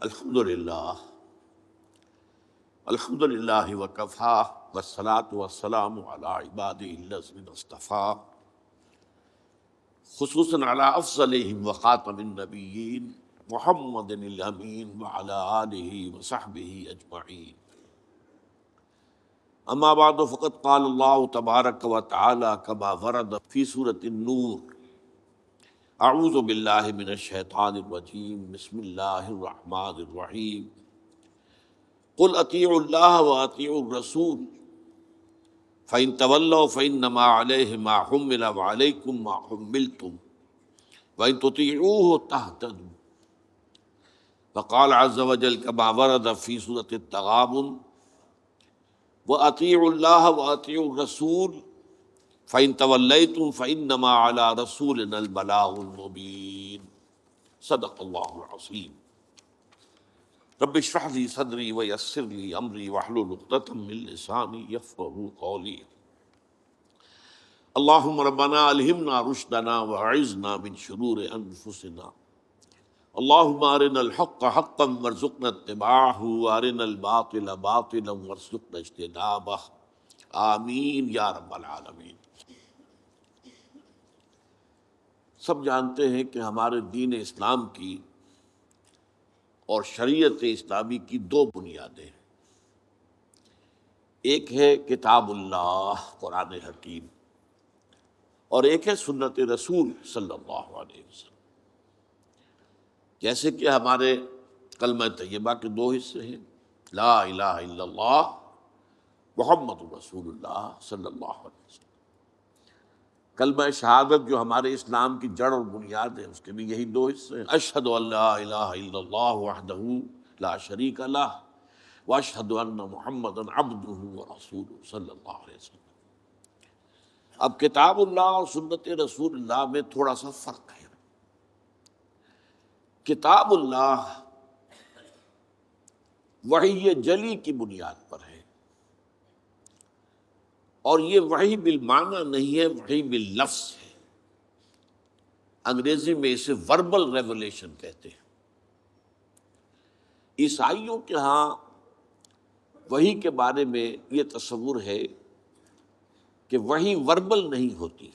الحمد للہ وکفا والصلاة والسلام علی عبادہ الذین اصطفیٰ خصوصاً علی افضلہم وخاتم النبیین محمد الامین وعلی آلہ وصحبہ اجمعین. اما بعد فقد قال اللہ تبارک وتعالی کما ورد فی سورۃ النور: اعوذ باللہ من الشیطان الرجیم، بسم اللہ الرحمن الرحیم. قل اطیعوا اللہ واطیعوا الرسول فإن تولوا فإنما عليه ما حمل وعليكم ما حملتم وإن تطيعوه تهتدوا. وقال عز وجل كما ورد في سورة التغابن: وأطيعوا الله وأطيعوا الرسول فإن توليتم فإنما على رسولنا البلاغ المبين. صدق الله العظيم. رب اشرح لي صدري ويسر لي امري واحلل عقدة من لساني يفقهوا قولي. اللهم ربنا الهمنا رشدنا واعذنا من شرور انفسنا. اللهم ارنا الحق حقا وارزقنا اتباعه وارنا الباطل باطلا وارزقنا اجتنابه. آمین یا رب العالمین. سب جانتے ہیں کہ ہمارے دین اسلام کی اور شریعت اسلامی کی دو بنیادیں ہیں. ایک ہے کتاب اللہ قرآن حکیم، اور ایک ہے سنت رسول صلی اللہ علیہ وسلم. جیسے کہ ہمارے کلمہ طیبہ کے دو حصے ہیں: لا الہ الا اللہ محمد رسول اللہ صلی اللہ علیہ وسلم. کلمہ شہادت جو ہمارے اسلام کی جڑ اور بنیاد ہے، اس کے بھی یہی دو حصے ہیں: اشہد ان لا الہ الا اللہ وحدہ لا شریک لہ واشہد ان محمدا عبدہ ورسولہ صلی اللہ علیہ وسلم. اب کتاب اللہ اور سنت رسول اللہ میں تھوڑا سا فرق ہے. کتاب اللہ وحی جلی کی بنیاد پر ہے، اور یہ وحی بالمعنی نہیں ہے، وحی باللفظ ہے. انگریزی میں اسے وربل ریولیشن کہتے ہیں. عیسائیوں کے ہاں وحی کے بارے میں یہ تصور ہے کہ وحی وربل نہیں ہوتی،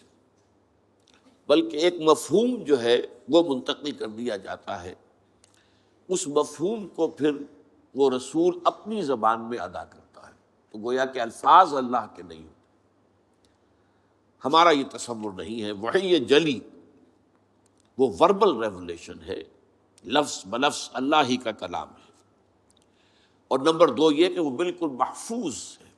بلکہ ایک مفہوم جو ہے وہ منتقل کر دیا جاتا ہے. اس مفہوم کو پھر وہ رسول اپنی زبان میں ادا کرتا ہے. تو گویا کہ الفاظ اللہ کے نہیں ہوتے. ہمارا یہ تصور نہیں ہے. وحی جلی وہ وربل ریولیشن ہے، لفظ بلفظ اللہ ہی کا کلام ہے. اور نمبر دو یہ کہ وہ بالکل محفوظ ہے،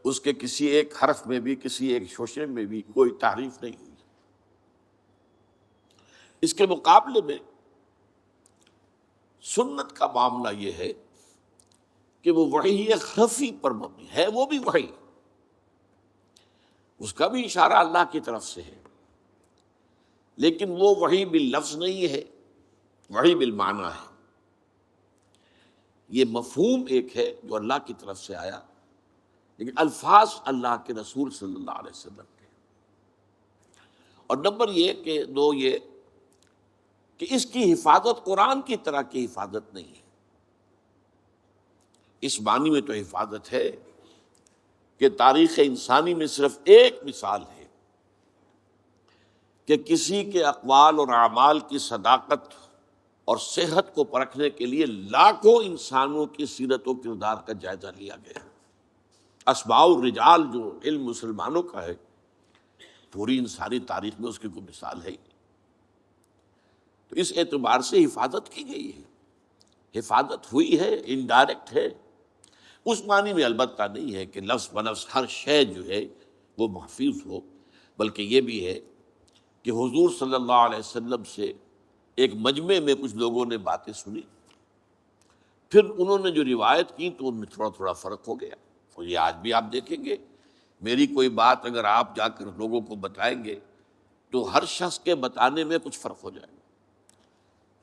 اس کے کسی ایک حرف میں بھی کسی ایک شوشے میں بھی کوئی تحریف نہیں ہوئی. اس کے مقابلے میں سنت کا معاملہ یہ ہے کہ وہ وحی خفی پر مبنی ہے. وہ بھی وحی، اس کا بھی اشارہ اللہ کی طرف سے ہے، لیکن وہ وحی باللفظ نہیں ہے، وحی بالمعنی ہے. یہ مفہوم ایک ہے جو اللہ کی طرف سے آیا، لیکن الفاظ اللہ کے رسول صلی اللہ علیہ وسلم کے. اور نمبر دو یہ کہ اس کی حفاظت قرآن کی طرح کی حفاظت نہیں ہے. اس معنی میں تو حفاظت ہے کہ تاریخ انسانی میں صرف ایک مثال ہے کہ کسی کے اقوال اور اعمال کی صداقت اور صحت کو پرکھنے کے لیے لاکھوں انسانوں کی سیرت و کردار کا جائزہ لیا گیا. اسماء الرجال جو علم مسلمانوں کا ہے، پوری انسانی تاریخ میں اس کی کوئی مثال ہے ہی نہیں. تو اس اعتبار سے حفاظت کی گئی ہے، حفاظت ہوئی ہے، انڈائریکٹ ہے. اس معنی میں البتہ نہیں ہے کہ لفظ بلفظ ہر شے جو ہے وہ محفوظ ہو، بلکہ یہ بھی ہے کہ حضور صلی اللہ علیہ وسلم سے ایک مجمع میں کچھ لوگوں نے باتیں سنی، پھر انہوں نے جو روایت کی تو ان میں تھوڑا تھوڑا فرق ہو گیا. اور یہ آج بھی آپ دیکھیں گے، میری کوئی بات اگر آپ جا کر لوگوں کو بتائیں گے تو ہر شخص کے بتانے میں کچھ فرق ہو جائے گا.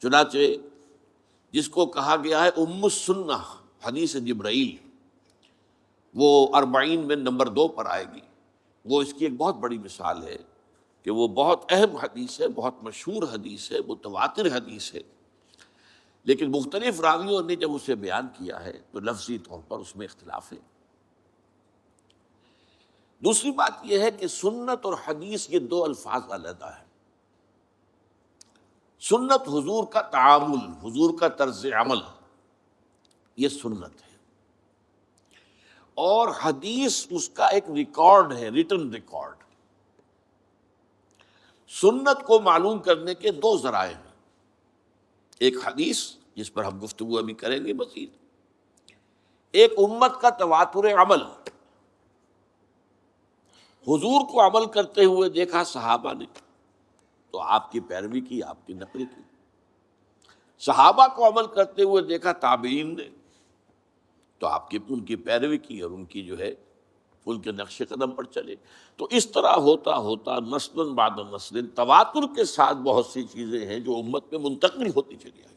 چنانچہ جس کو کہا گیا ہے ام السنہ حدیث جبرائیل، وہ 40 میں نمبر 2 پر آئے گی. وہ اس کی ایک بہت بڑی مثال ہے کہ وہ بہت اہم حدیث ہے، بہت مشہور حدیث ہے، متواتر حدیث ہے لیکن مختلف راویوں نے جب اسے بیان کیا ہے تو لفظی طور پر اس میں اختلاف ہے۔ دوسری بات یہ ہے کہ سنت اور حدیث یہ دو الفاظ علیحدہ ہیں۔ سنت حضور کا تعامل، حضور کا طرز عمل، یہ سنت ہے، اور حدیث اس کا ایک ریکارڈ ہے، ریٹن ریکارڈ۔ سنت کو معلوم کرنے کے دو ذرائع ہیں، ایک حدیث جس پر ہم گفتگو ابھی کریں گے مزید، ایک امت کا تواتر عمل۔ حضور کو عمل کرتے ہوئے دیکھا صحابہ نے تو آپ کی پیروی کی، آپ کی نقل کی۔ صحابہ کو عمل کرتے ہوئے دیکھا تابعین نے تو آپ کی ان کی پیروی کی اور ان کی جو ہے ان کے نقش قدم پر چلے۔ تو اس طرح ہوتا ہوتا نسل بعد نسل تواتر کے ساتھ بہت سی چیزیں ہیں جو امت میں منتقل ہوتی چلی آئی۔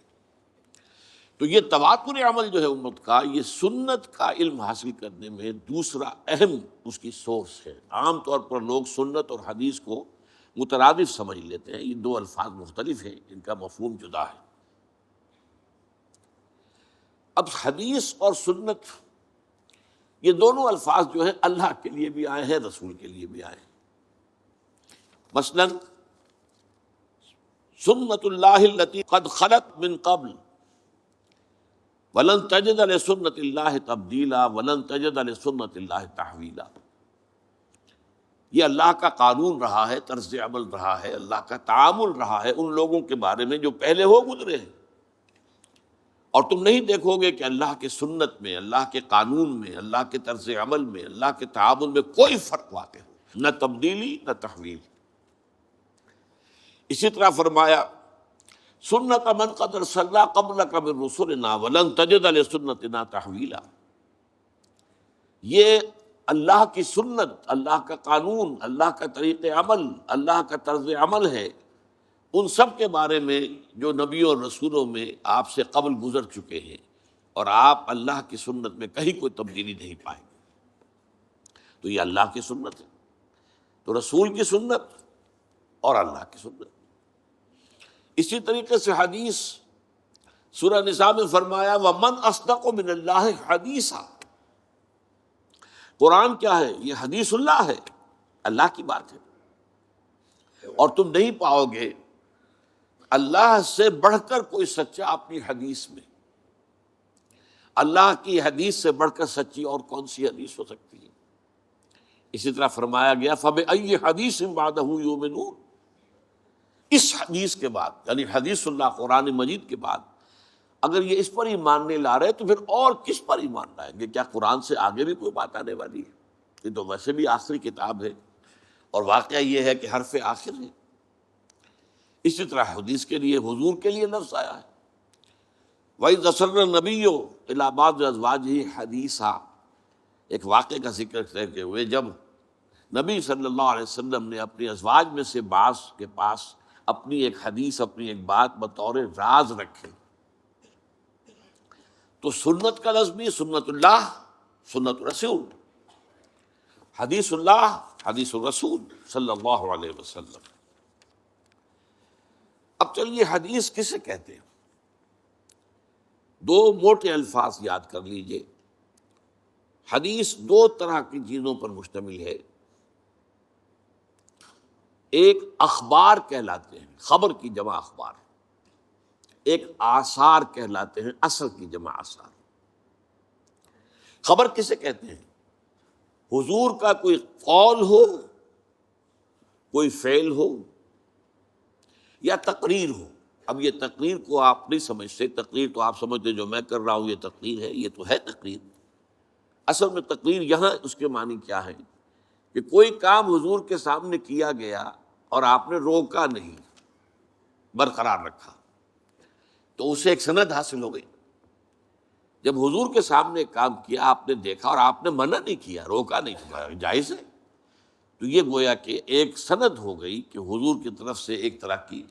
تو یہ تواتر عمل جو ہے امت کا، یہ سنت کا علم حاصل کرنے میں دوسرا اہم اس کی سورس ہے۔ عام طور پر لوگ سنت اور حدیث کو مترادف سمجھ لیتے ہیں، یہ دو الفاظ مختلف ہیں، ان کا مفہوم جدا ہے۔ اب حدیث اور سنت یہ دونوں الفاظ جو ہیں اللہ کے لیے بھی آئے ہیں، رسول کے لیے بھی آئے ہیں۔ مثلا سنت اللہ التی قد خلت من قبل ولن تجد لسنت اللہ تبدیلا ولن تجد لسنت اللہ تحویلا۔ یہ اللہ کا قانون رہا ہے، طرز عمل رہا ہے، اللہ کا تعامل رہا ہے ان لوگوں کے بارے میں جو پہلے ہو گزرے ہیں، اور تم نہیں دیکھو گے کہ اللہ کے سنت میں، اللہ کے قانون میں، اللہ کے طرز عمل میں، اللہ کے تعامل میں کوئی فرق واقع ہو، نہ تبدیلی نہ تحویل۔ اسی طرح فرمایا سنت من قد ارسلنا قبلک من رسلنا ولن تجد لسنتنا تحویلا۔ یہ اللہ کی سنت، اللہ کا قانون، اللہ کا طریق عمل، اللہ کا طرز عمل ہے ان سب کے بارے میں جو نبیوں اور رسولوں میں آپ سے قبل گزر چکے ہیں، اور آپ اللہ کی سنت میں کہیں کوئی تبدیلی نہیں پائیں گے۔ تو یہ اللہ کی سنت ہے، تو رسول کی سنت اور اللہ کی سنت۔ اسی طریقے سے حدیث، سورہ نساء میں فرمایا وَمَنْ أَصْدَقُ مِنَ اللَّهِ حَدِيثًا۔ قرآن کیا ہے؟ یہ حدیث اللہ ہے، اللہ کی بات ہے، اور تم نہیں پاؤ گے اللہ سے بڑھ کر کوئی سچا اپنی حدیث میں۔ اللہ کی حدیث سے بڑھ کر سچی اور کون سی حدیث ہو سکتی ہے؟ اسی طرح فرمایا گیا فَبِأَيِّ حَدِيثٍ بَعْدَهُ يُؤْمِنُونَ۔ اس حدیث کے بعد، یعنی حدیث اللہ قرآن مجید کے بعد، اگر یہ اس پر ایمان نہیں لا رہے تو پھر اور کس پر ایمان لائیں گے؟ کیا قرآن سے آگے بھی کوئی بات آنے والی ہے؟ یہ تو ویسے بھی آخری کتاب ہے، اور واقعہ یہ ہے کہ حرف آخر ہے۔ اسی طرح حدیث کے لیے، حضور کے لیے لفظ آیا ہے وَإِذْ أَسَرَّ النَّبِيُّ إِلَىٰ بَعْضِ أَزْوَاجِهِ حَدِيثًا۔ ایک واقعے کا ذکر کرتے ہوئے جب نبی صلی اللہ علیہ وسلم نے اپنی ازواج میں سے بعض کے پاس اپنی ایک حدیث، اپنی ایک بات بطور راز رکھے، تو سنت کا لفظ بھی سنت اللہ، سنت رسول، حدیث اللہ، حدیث الرسول صلی اللہ علیہ وسلم۔ اب چلیے حدیث کسے کہتے ہیں؟ دو موٹے الفاظ یاد کر لیجئے۔ حدیث دو طرح کی چیزوں پر مشتمل ہے، ایک اخبار کہلاتے ہیں، خبر کی جمع اخبار، ایک آثار کہلاتے ہیں، اثر کی جمع آثار۔ خبر کسے کہتے ہیں؟ حضور کا کوئی قول ہو، کوئی فعل ہو، یا تقریر ہو۔ اب یہ تقریر کو آپ نہیں سمجھتے، تقریر تو آپ سمجھتے جو میں کر رہا ہوں یہ تقریر ہے، یہ تو ہے تقریر۔ اصل میں تقریر یہاں اس کے معنی کیا ہے کہ کوئی کام حضور کے سامنے کیا گیا اور آپ نے روکا نہیں، برقرار رکھا، تو اسے ایک سند حاصل ہو گئی۔ جب حضور کے سامنے ایک کام کیا، آپ نے دیکھا اور آپ نے منع نہیں کیا، روکا نہیں کیا، جائز ہے، تو یہ گویا کہ ایک سند ہو گئی کہ حضور کی طرف سے ایک طرح کی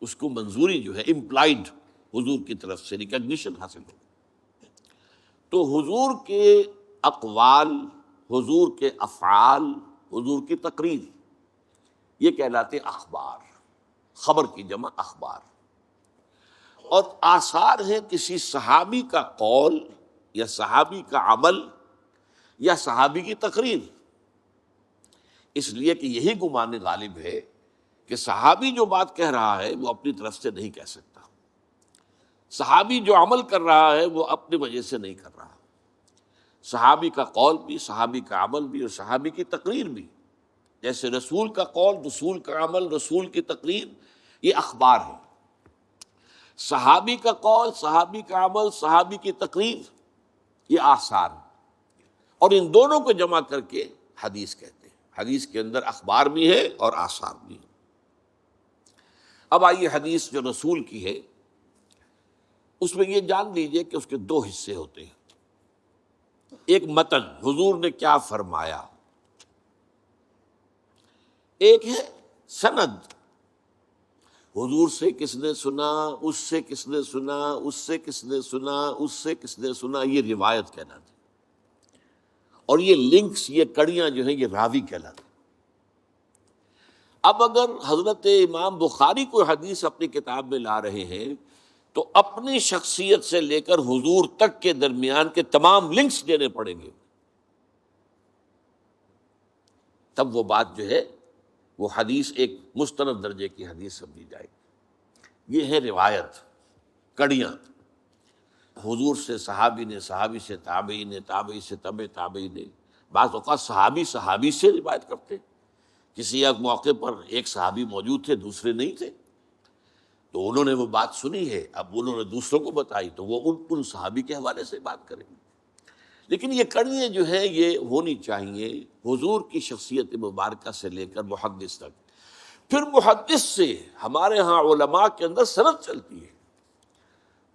اس کو منظوری جو ہے امپلائڈ، حضور کی طرف سے ریکگنیشن حاصل ہو گئی۔ تو حضور کے اقوال، حضور کے افعال، حضور کی تقریر، یہ کہلاتے اخبار، خبر کی جمع اخبار۔ اور آثار ہیں کسی صحابی کا قول یا صحابی کا عمل یا صحابی کی تقریر، اس لیے کہ یہی گمان غالب ہے کہ صحابی جو بات کہہ رہا ہے وہ اپنی طرف سے نہیں کہہ سکتا، صحابی جو عمل کر رہا ہے وہ اپنی وجہ سے نہیں کر رہا، صحابی کا قول بھی، صحابی کا عمل بھی اور صحابی کی تقریر بھی، جیسے رسول کا قول، رسول کا عمل، رسول کی تقریر، یہ اخبار ہے، صحابی کا قول، صحابی کا عمل، صحابی کی تقریر، یہ آثار ہیں، اور ان دونوں کو جمع کر کے حدیث کہتے ہیں۔ حدیث کے اندر اخبار بھی ہے اور آثار بھی ہے۔ اب آئیے حدیث جو رسول کی ہے اس میں یہ جان لیجئے کہ اس کے دو حصے ہوتے ہیں، ایک متن، حضور نے کیا فرمایا، ایک ہے سند، حضور سے کس نے سنا، اس سے کس نے سنا، اس سے کس نے سنا، اس سے کس نے سنا، یہ روایت کہلاتی، اور یہ لنکس، یہ کڑیاں جو ہیں یہ راوی کہلاتی۔ اب اگر حضرت امام بخاری کوئی حدیث اپنی کتاب میں لا رہے ہیں تو اپنی شخصیت سے لے کر حضور تک کے درمیان کے تمام لنکس دینے پڑیں گے، تب وہ بات جو ہے وہ حدیث ایک مستند درجے کی حدیث سمجھی جائے گی۔ یہ ہے روایت، کڑیاں، حضور سے صحابی نے، صحابی سے تابعی نے، تابعی سے تبع تابعی نے، بعض اوقات صحابی صحابی سے روایت کرتے، کسی ایک موقع پر ایک صحابی موجود تھے، دوسرے نہیں تھے، تو انہوں نے وہ بات سنی ہے، اب انہوں نے دوسروں کو بتائی تو وہ ان صحابی کے حوالے سے بات کریں گے۔ لیکن یہ کڑیاں جو ہیں یہ ہونی چاہیے حضور کی شخصیت مبارکہ سے لے کر محدث تک، پھر محدث سے ہمارے ہاں علماء کے اندر سند چلتی ہے،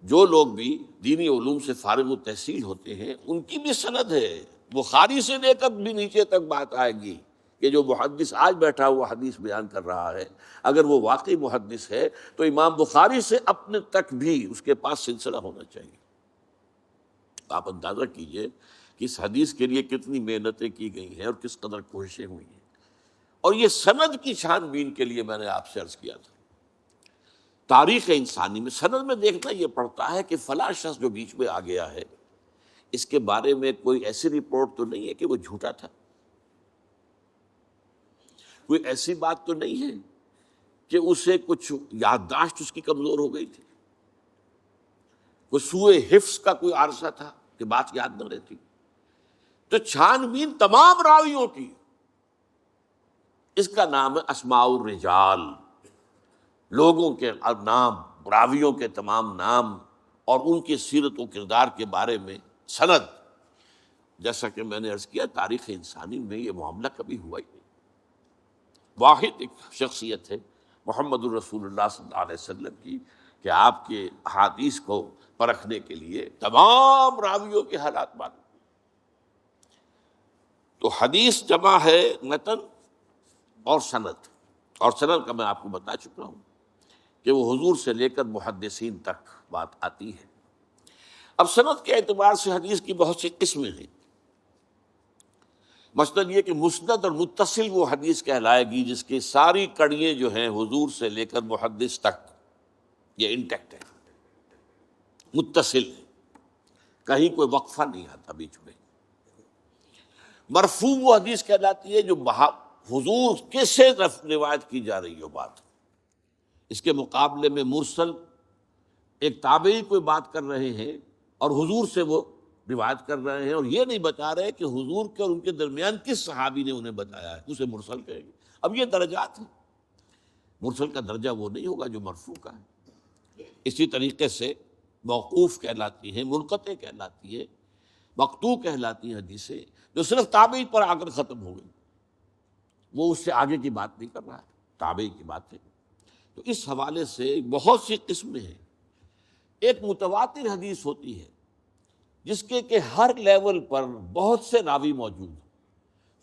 جو لوگ بھی دینی علوم سے فارغ التحصیل ہوتے ہیں ان کی بھی سند ہے، بخاری سے لے کر بھی نیچے تک بات آئے گی کہ جو محدث آج بیٹھا ہوا حدیث بیان کر رہا ہے اگر وہ واقعی محدث ہے تو امام بخاری سے اپنے تک بھی اس کے پاس سلسلہ ہونا چاہیے۔ آپ اندازہ کیجئے کہ اس حدیث کے لیے کتنی محنتیں کی گئی ہیں اور کس قدر کوششیں ہوئی ہیں، اور یہ سند کی چھان بین کے لیے میں نے آپ سے عرض کیا تھا، تاریخ انسانی میں سند میں دیکھنا یہ پڑتا ہے کہ فلاں شخص جو بیچ میں آ گیا ہے اس کے بارے میں کوئی ایسی رپورٹ تو نہیں ہے کہ وہ جھوٹا تھا، کوئی ایسی بات تو نہیں ہے کہ اسے کچھ یادداشت اس کی کمزور ہو گئی تھی، کوئی سوء حفظ کا کوئی عارضہ تھا کہ بات یاد نہ رہتی، تو چھان بین تمام راویوں کی، اس کا نام ہے اسماء الرجال، لوگوں کے نام، راویوں کے تمام نام اور ان کی سیرت و کردار کے بارے میں سند۔ جیسا کہ میں نے عرض کیا تاریخ انسانی میں یہ معاملہ کبھی ہوا ہی نہیں، واحد ایک شخصیت ہے محمد الرسول اللہ صلی اللہ علیہ وسلم کی کہ آپ کے احادیث کو پرکھنے کے لیے تمام راویوں کے حالات معلوم۔ تو حدیث جمع ہے متن اور سند، اور سند کا میں آپ کو بتا چکا ہوں کہ وہ حضور سے لے کر محدثین تک بات آتی ہے۔ اب سند کے اعتبار سے حدیث کی بہت سی قسمیں ہیں، مثلاً یہ کہ مسند اور متصل وہ حدیث کہلائے گی جس کی ساری کڑیاں جو ہیں حضور سے لے کر محدث تک یہ انٹیکٹ ہے، متصل ہے، کہیں کوئی وقفہ نہیں آتا بیچ میں۔ مرفوع وہ حدیث کہلاتی ہے جو حضور کے سے روایت کی جا رہی ہو بات، اس کے مقابلے میں مرسل ایک تابعی کوئی بات کر رہے ہیں اور حضور سے وہ روایت کر رہے ہیں اور یہ نہیں بتا رہے کہ حضور کے اور ان کے درمیان کس صحابی نے انہیں بتایا ہے، اسے مرسل کہیں گے۔ اب یہ درجات ہیں، مرسل کا درجہ وہ نہیں ہوگا جو مرفوع کا ہے۔ اسی طریقے سے موقوف کہلاتی ہے، منقطع کہلاتی ہے، مقطوع کہلاتی ہیں حدیثیں جو صرف تابعی پر آ کر ختم ہو گئی، وہ اس سے آگے کی بات نہیں کر رہا ہے، تابعی کی بات ہے۔ تو اس حوالے سے بہت سی قسمیں ہیں۔ ایک متواتر حدیث ہوتی ہے جس کے کہ ہر لیول پر بہت سے راوی موجود ہیں،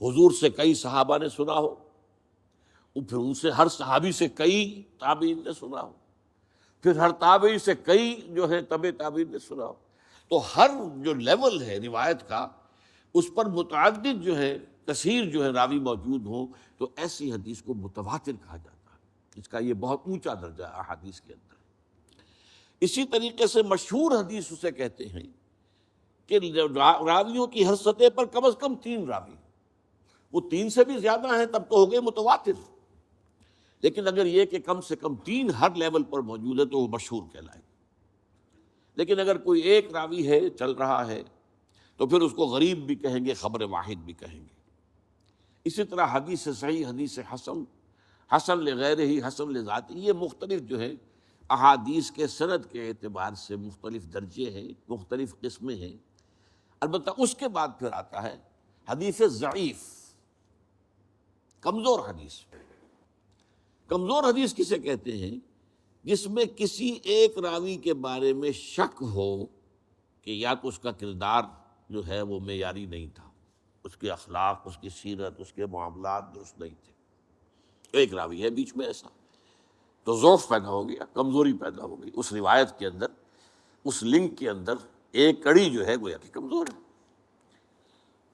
حضور سے کئی صحابہ نے سنا ہو، پھر ان سے ہر صحابی سے کئی تابعین نے سنا ہو، پھر ہر تابعی سے کئی جو ہے تبع تابعین نے سنا ہو، تو ہر جو لیول ہے روایت کا اس پر متعدد جو ہے کثیر جو ہے راوی موجود ہوں، تو ایسی حدیث کو متواتر کہا جاتا ہے، اس کا یہ بہت اونچا درجہ ہے احادیث کے اندر۔ اسی طریقے سے مشہور حدیث اسے کہتے ہیں کہ راویوں کی ہر سطح پر کم از کم 3 راوی، وہ 3 سے بھی زیادہ ہیں تب تو ہو گئے متواتر، لیکن اگر یہ کہ کم سے کم 3 ہر لیول پر موجود ہے تو وہ مشہور کہلائے. لیکن اگر کوئی ایک راوی ہے چل رہا ہے تو پھر اس کو غریب بھی کہیں گے، خبر واحد بھی کہیں گے. اسی طرح حدیث صحیح، حدیث حسن، حسن لغیرہ ہی، حسن لذاتہ، یہ مختلف جو ہے احادیث کے سند کے اعتبار سے مختلف درجے ہیں، مختلف قسمیں ہیں. البتہ اس کے بعد پھر آتا ہے حدیث ضعیف، کمزور حدیث. کمزور حدیث کسے کہتے ہیں؟ جس میں کسی ایک راوی کے بارے میں شک ہو کہ یا تو اس کا کردار جو ہے وہ معیاری نہیں تھا، اس کے اخلاق، اس کی سیرت، اس کے معاملات درست نہیں تھے. ایک راوی ہے بیچ میں ایسا، تو ضعف پیدا ہو گیا، کمزوری پیدا ہو گئی اس روایت کے اندر، اس لنک کے اندر ایک کڑی جو ہے گویا کہ کمزور ہے.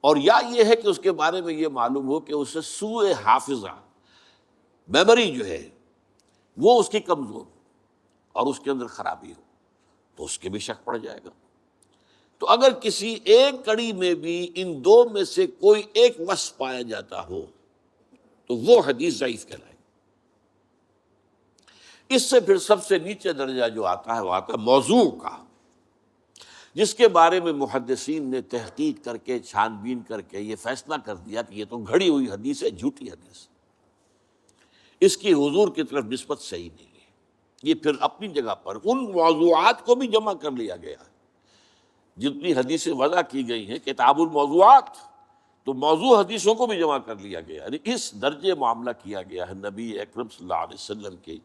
اور یا یہ ہے کہ اس کے بارے میں یہ معلوم ہو کہ اسے سوء حافظہ، میموری جو ہے وہ اس کی کمزور اور اس کے اندر خرابی ہو، تو اس کے بھی شک پڑ جائے گا. تو اگر کسی ایک کڑی میں بھی ان 2 میں سے کوئی ایک وصف پایا جاتا ہو تو وہ حدیث ضعیف کہلائے. اس سے پھر سب سے نیچے درجہ جو آتا ہے وہ آتا ہے موضوع کا، جس کے بارے میں محدثین نے تحقیق کر کے، چھان بین کر کے یہ فیصلہ کر دیا کہ یہ تو گھڑی ہوئی حدیث ہے، جھوٹی حدیث، اس کی حضور کی طرف نسبت صحیح نہیں ہے. یہ پھر اپنی جگہ پر ان موضوعات کو بھی جمع کر لیا گیا ہے. جتنی حدیثیں وضع کی گئی ہیں کتاب الموضوعات، تو موضوع حدیثوں کو بھی جمع کر لیا گیا. یعنی اس درجے معاملہ کیا گیا ہے نبی اکرم صلی اللہ علیہ وسلم کے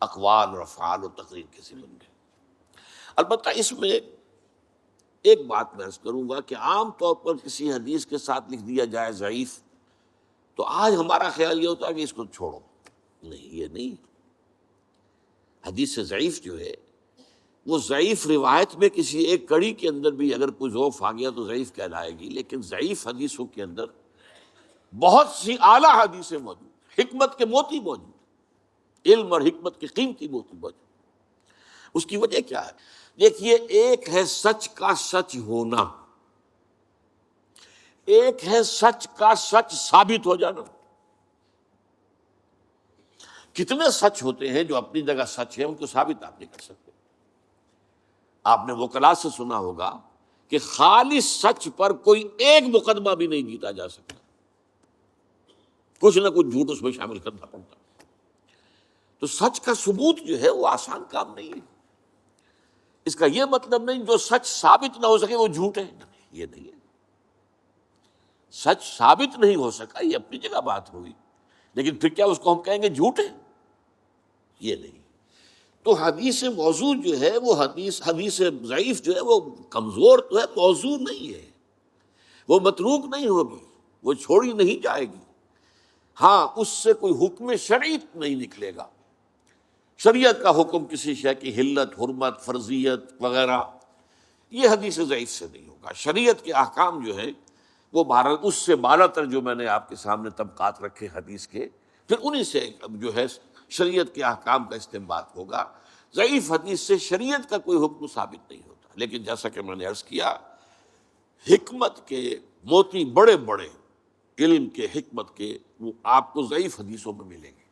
اقوال اور افعال و تقریر کے ضمن میں. البتہ اس میں ایک بات میں عرض کروں گا کہ عام طور پر کسی حدیث کے ساتھ لکھ دیا جائے ضعیف، تو آج ہمارا خیال یہ ہوتا ہے کہ اس کو چھوڑو. نہیں، یہ نہیں. حدیث ضعیف جو ہے وہ ضعیف روایت میں کسی ایک کڑی کے اندر بھی اگر کوئی ضعف آ گیا تو ضعیف کہلائے گی. لیکن ضعیف حدیثوں کے اندر بہت سی اعلیٰ حدیثیں موجود، حکمت کے موتی موجود، علم اور حکمت کے قیمتی موتی موجود. اس کی وجہ کیا ہے؟ دیکھیے، ایک ہے سچ کا سچ ہونا، ایک ہے سچ کا سچ ثابت ہو جانا. کتنے سچ ہوتے ہیں جو اپنی جگہ سچ ہے، ان کو ثابت آپ نہیں کر سکتے. آپ نے وکلاء سے سنا ہوگا کہ خالص سچ پر کوئی ایک مقدمہ بھی نہیں جیتا جا سکتا، کچھ نہ کچھ جھوٹ اس میں شامل کرنا پڑتا. تو سچ کا ثبوت جو ہے وہ آسان کام نہیں ہے. اس کا یہ مطلب نہیں جو سچ ثابت نہ ہو سکے وہ جھوٹ ہے، یہ نہیں ہے. سچ ثابت نہیں ہو سکا یہ اپنی جگہ بات ہوئی، لیکن پھر کیا اس کو ہم کہیں گے جھوٹ ہے؟ یہ نہیں. تو حدیث موضوع جو ہے وہ حدیث ضعیف جو ہے وہ کمزور تو ہے، موضوع نہیں ہے، وہ متروک نہیں ہوگی، وہ چھوڑی نہیں جائے گی. ہاں، اس سے کوئی حکم شرعی نہیں نکلے گا. شریعت کا حکم کسی شے کی حلت، حرمت، فرضیت وغیرہ، یہ حدیث ضعیف سے نہیں ہوگا. شریعت کے احکام جو ہے وہ اس سے بالا تر جو میں نے آپ کے سامنے طبقات رکھے حدیث کے، پھر انہی سے جو ہے شریعت کے احکام کا استنباط ہوگا. ضعیف حدیث سے شریعت کا کوئی حکم ثابت نہیں ہوتا. لیکن جیسا کہ میں نے عرض کیا، حکمت کے موتی بڑے بڑے، علم کے، حکمت کے، وہ آپ کو ضعیف حدیثوں میں ملیں گے.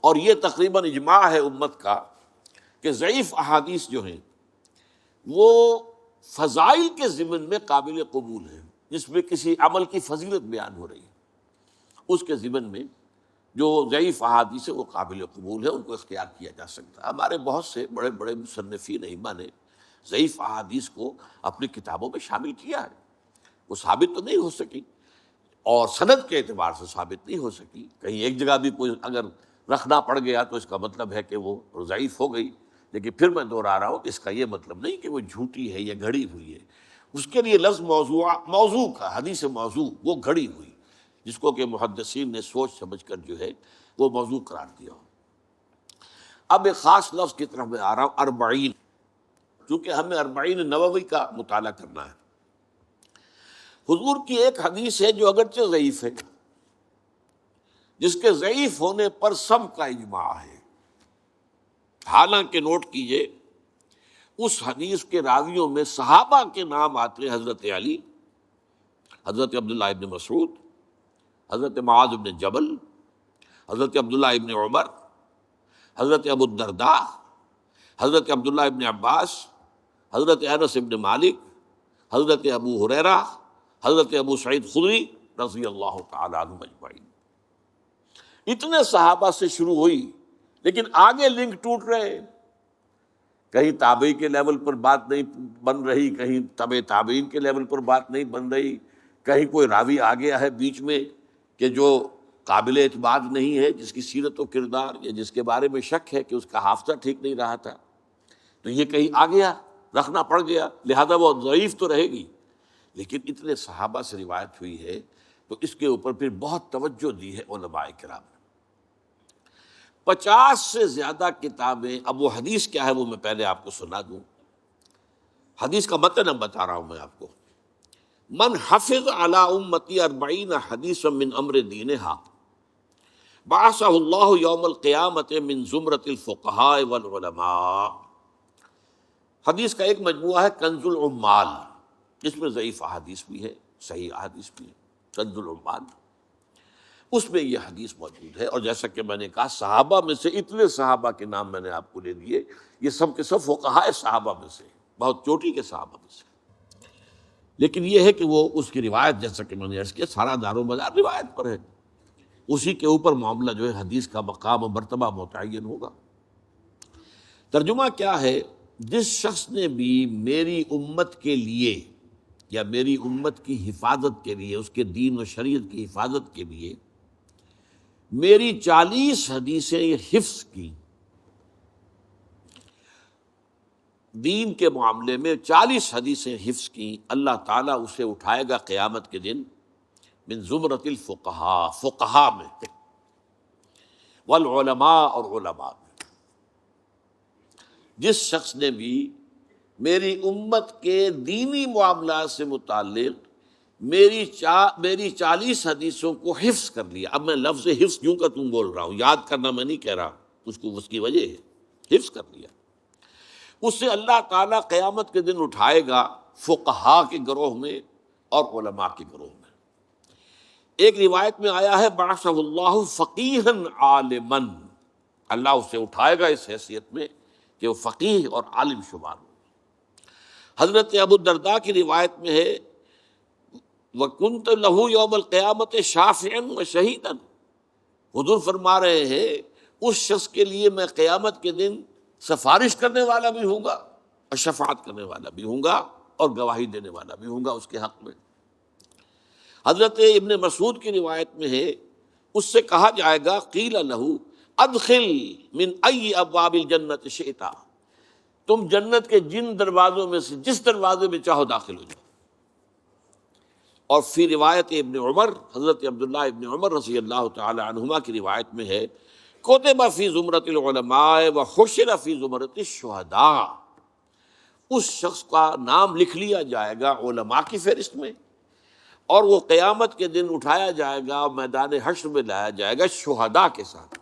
اور یہ تقریباً اجماع ہے امت کا کہ ضعیف احادیث جو ہیں وہ فضائل کے ضمن میں قابل قبول ہیں. جس میں کسی عمل کی فضیلت بیان ہو رہی ہے، اس کے ضمن میں جو ضعیف احادیث ہے وہ قابل قبول ہے، ان کو اختیار کیا جا سکتا ہے. ہمارے بہت سے بڑے بڑے مصنفین ائمہ نے ضعیف احادیث کو اپنی کتابوں میں شامل کیا ہے. وہ ثابت تو نہیں ہو سکی اور سند کے اعتبار سے ثابت نہیں ہو سکی. کہیں ایک جگہ بھی کوئی اگر رکھنا پڑ گیا تو اس کا مطلب ہے کہ وہ ضعیف ہو گئی. لیکن پھر میں دوہرا رہا ہوں کہ اس کا یہ مطلب نہیں کہ وہ جھوٹی ہے یا گھڑی ہوئی ہے. اس کے لیے لفظ موضوع کا، حدیث موضوع، وہ گھڑی ہوئی جس کو کہ محدثین نے سوچ سمجھ کر جو ہے وہ موضوع قرار دیا ہو. اب ایک خاص لفظ کی طرف میں آ رہا ہوں، اربعین. چونکہ ہمیں اربعین نووی کا مطالعہ کرنا ہے. حضور کی ایک حدیث ہے جو اگرچہ ضعیف ہے، جس کے ضعیف ہونے پر سب کا اجماع ہے. حالانکہ نوٹ کیجئے اس حدیث کے راویوں میں صحابہ کے نام آتے ہیں: حضرت علی، حضرت عبداللہ ابن مسعود، حضرت معاذ ابن جبل، حضرت عبداللہ ابن عمر، حضرت ابو الدرداء، حضرت عبداللہ ابن عباس، حضرت انس ابن مالک، حضرت ابو ہریرہ، حضرت ابو سعید خدری رضی اللہ تعالی عنہم اجمعین۔ اتنے صحابہ سے شروع ہوئی، لیکن آگے لنک ٹوٹ رہے ہیں۔ کہیں تابعی کے لیول پر بات نہیں بن رہی، کہیں تبع تابعین کے لیول پر بات نہیں بن رہی، کہیں کوئی راوی آ گیا ہے بیچ میں کہ جو قابل اعتماد نہیں ہے، جس کی سیرت و کردار یا جس کے بارے میں شک ہے کہ اس کا حافظہ ٹھیک نہیں رہا تھا، تو یہ کہیں آ گیا، رکھنا پڑ گیا، لہذا وہ ضعیف تو رہے گی۔ لیکن اتنے صحابہ سے روایت ہوئی ہے تو اس کے اوپر پھر بہت توجہ دی ہے علماء کرام نے۔ 50 سے زیادہ کتابیں۔ اب وہ حدیث کیا ہے وہ میں پہلے آپ کو سنا دوں۔ حدیث کا متن اب بتا رہا ہوں میں آپ کو۔ من حفظ علی امتی 40 حدیثا من امر دینہا بعثہ اللہ یوم القیامت من زمرۃ الفقہاء والعلماء۔ حدیث کا ایک مجموعہ ہے کنز العمال، جس میں ضعیف احادیث بھی ہے، صحیح احادیث بھی ہے، کنز العمال، اس میں یہ حدیث موجود ہے۔ اور جیسا کہ میں نے کہا، صحابہ میں سے اتنے صحابہ کے نام میں نے آپ کو لے دیے، یہ سب کے سب فقہاء صحابہ میں سے، بہت چوٹی کے صحابہ میں سے۔ لیکن یہ ہے کہ وہ اس کی روایت، جیسا کہ میں نے عرض کیا، سارا دار و مدار روایت پر ہے، اسی کے اوپر معاملہ جو ہے حدیث کا مقام و مرتبہ متعین ہوگا۔ ترجمہ کیا ہے؟ جس شخص نے بھی میری امت کے لیے یا میری امت کی حفاظت کے لیے، اس کے دین و شریعت کی حفاظت کے لیے میری 40 حدیثیں حفظ کی، دین کے معاملے میں 40 حدیثیں حفظ کی، اللہ تعالیٰ اسے اٹھائے گا قیامت کے دن من زمرۃ الفقہاء، فقہاء میں، والعلماء، اور علماء میں۔ جس شخص نے بھی میری امت کے دینی معاملات سے متعلق میری 40 حدیثوں کو حفظ کر لیا۔ اب میں لفظ حفظ کیوں کا تم بول رہا ہوں، یاد کرنا میں نہیں کہہ رہا، اس کی وجہ ہے، حفظ کر لیا، اس سے اللہ تعالیٰ قیامت کے دن اٹھائے گا فقہاء کے گروہ میں اور علماء کے گروہ میں۔ ایک روایت میں آیا ہے بعثہ اللہ فقیہا عالما، اللہ اسے اٹھائے گا اس حیثیت میں کہ وہ فقیہ اور عالم شمار ہو۔ حضرت ابو الدرداء کی روایت میں ہے وَكُنْتَ لَهُ يَوْمَ الْقِيَامَةِ شَافِعًا وَشَهِيدًا، حضور فرما رہے ہیں اس شخص کے لیے میں قیامت کے دن سفارش کرنے والا بھی ہوں گا اور شفاعت کرنے والا بھی ہوں گا اور گواہی دینے والا بھی ہوں گا اس کے حق میں۔ حضرت ابن مسعود کی روایت میں ہے اس سے کہا جائے گا قیل لہ ادخل من ای ابواب الجنت شئت، تم جنت کے جن دروازوں میں سے جس دروازے میں چاہو داخل ہو جاؤ۔ اور فی روایت ابن عمر، حضرت عبداللہ ابن عمر رضی اللہ تعالی عنہما کی روایت میں ہے کتب فی زمرۃ العلماء وحشر فی زمرۃ الشہداء، اس شخص کا نام لکھ لیا جائے گا علماء کی فہرست میں، اور وہ قیامت کے دن اٹھایا جائے گا اور میدان حشر میں لایا جائے گا شہداء کے ساتھ۔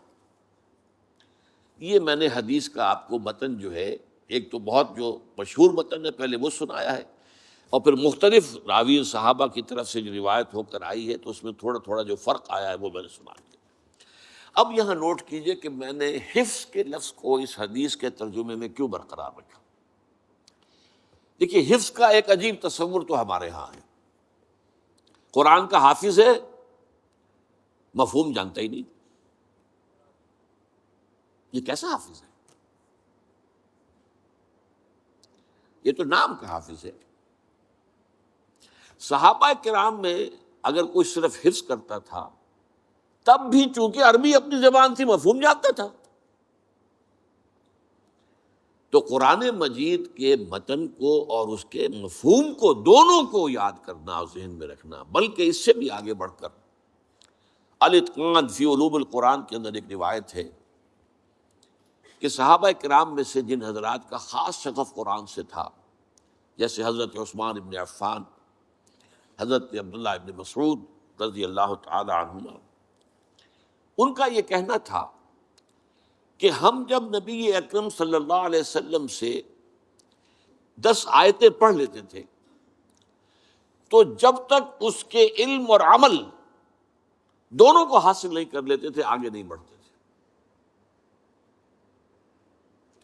یہ میں نے حدیث کا آپ کو متن جو ہے، ایک تو بہت جو مشہور متن ہے پہلے وہ سنایا ہے، اور پھر مختلف راوی صحابہ کی طرف سے جو روایت ہو کر آئی ہے تو اس میں تھوڑا تھوڑا جو فرق آیا ہے وہ میں نے سنا دیا۔ اب یہاں نوٹ کیجئے کہ میں نے حفظ کے لفظ کو اس حدیث کے ترجمے میں کیوں برقرار رکھا۔ دیکھیے، حفظ کا ایک عجیب تصور تو ہمارے ہاں ہے، قرآن کا حافظ ہے، مفہوم جانتا ہی نہیں، یہ کیسا حافظ ہے؟ یہ تو نام کا حافظ ہے۔ صحابہ کرام میں اگر کوئی صرف حفظ کرتا تھا تب بھی چونکہ عربی اپنی زبان تھی مفہوم جانتا تھا، تو قرآن مجید کے متن کو اور اس کے مفہوم کو دونوں کو یاد کرنا اور ذہن میں رکھنا، بلکہ اس سے بھی آگے بڑھ کر الاتقان فی علوم القرآن کے اندر ایک روایت ہے کہ صحابہ کرام میں سے جن حضرات کا خاص شغف قرآن سے تھا، جیسے حضرت عثمان ابن عفان، حضرت عبداللہ ابن مسعود رضی اللہ تعالی عنہما، ان کا یہ کہنا تھا کہ ہم جب نبی اکرم صلی اللہ علیہ وسلم سے 10 آیتیں پڑھ لیتے تھے تو جب تک اس کے علم اور عمل دونوں کو حاصل نہیں کر لیتے تھے آگے نہیں بڑھتے تھے.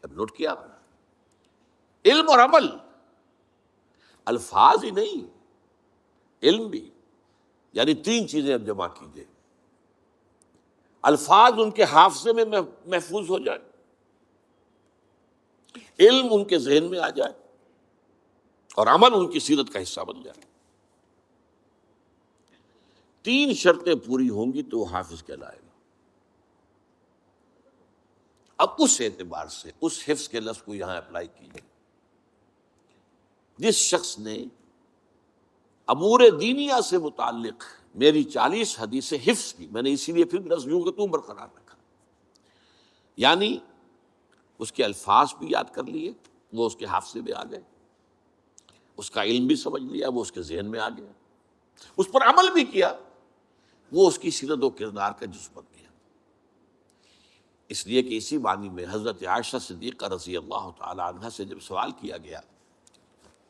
اب نوٹ کیا آپ نے؟ علم اور عمل، الفاظ ہی نہیں، علم بھی. یعنی 3 چیزیں اب جمع کیجئے. الفاظ ان کے حافظے میں محفوظ ہو جائے، علم ان کے ذہن میں آ جائے، اور عمل ان کی سیرت کا حصہ بن جائے. 3 شرطیں پوری ہوں گی تو وہ حافظ کہلائے گا. اب اس اعتبار سے اس حفظ کے لفظ کو یہاں اپلائی کیجیے. جس شخص نے امور دینیہ سے متعلق میری 40 حدیثیں حفظ کی، میں نے اسی لیے پھر لفظ یوں کہ تم برقرار رکھا، یعنی اس کے الفاظ بھی یاد کر لیے، وہ اس کے حافظے میں آ گئے، اس کا علم بھی سمجھ لیا، وہ اس کے ذہن میں آ گیا، اس پر عمل بھی کیا، وہ اس کی سیرت و کردار کا جزو بن گیا. اس لیے کہ اسی معنی میں حضرت عائشہ صدیقہ رضی اللہ تعالی عنہا سے جب سوال کیا گیا،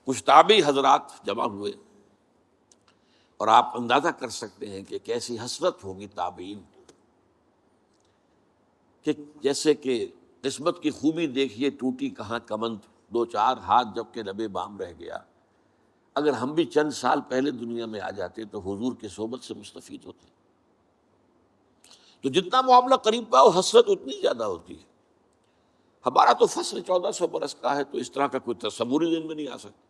کچھ تابعی حضرات جمع ہوئے، اور آپ اندازہ کر سکتے ہیں کہ کیسی حسرت ہوگی تابعین کہ جیسے کہ قسمت کی خوبی دیکھیے ٹوٹی کہاں کمند، 2-4 ہاتھ جب کہ لبے بام رہ گیا. اگر ہم بھی چند سال پہلے دنیا میں آ جاتے تو حضور کی صحبت سے مستفید ہوتے. تو جتنا معاملہ قریب پا وہ حسرت اتنی زیادہ ہوتی ہے. ہمارا تو فصل 1400 برس کا ہے تو اس طرح کا کوئی تصور ہی دن میں نہیں آ سکتا،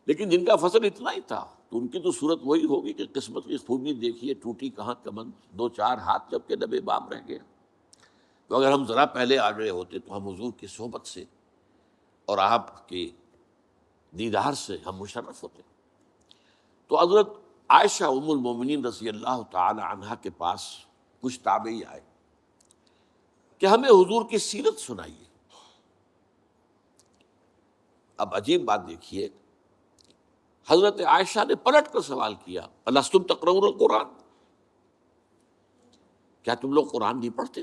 لیکن جن کا فصل اتنا ہی تھا تو ان کی تو صورت وہی ہوگی کہ قسمت کی خوبی دیکھیے ٹوٹی کہاں کمند، 2-4 ہاتھ جب کہ لبے بام رہ گیا. تو اگر ہم ذرا پہلے آ گئے ہوتے تو ہم حضور کی صحبت سے اور آپ کے دیدار سے ہم مشرف ہوتے. تو حضرت عائشہ ام المومنین رضی اللہ تعالی عنہا کے پاس کچھ تابعی آئے کہ ہمیں حضور کی سیرت سنائیے. اب عجیب بات دیکھیے، حضرت عائشہ نے پلٹ کر سوال کیا، الستم تقرؤون القرآن، کیا تم لوگ قرآن نہیں پڑھتے؟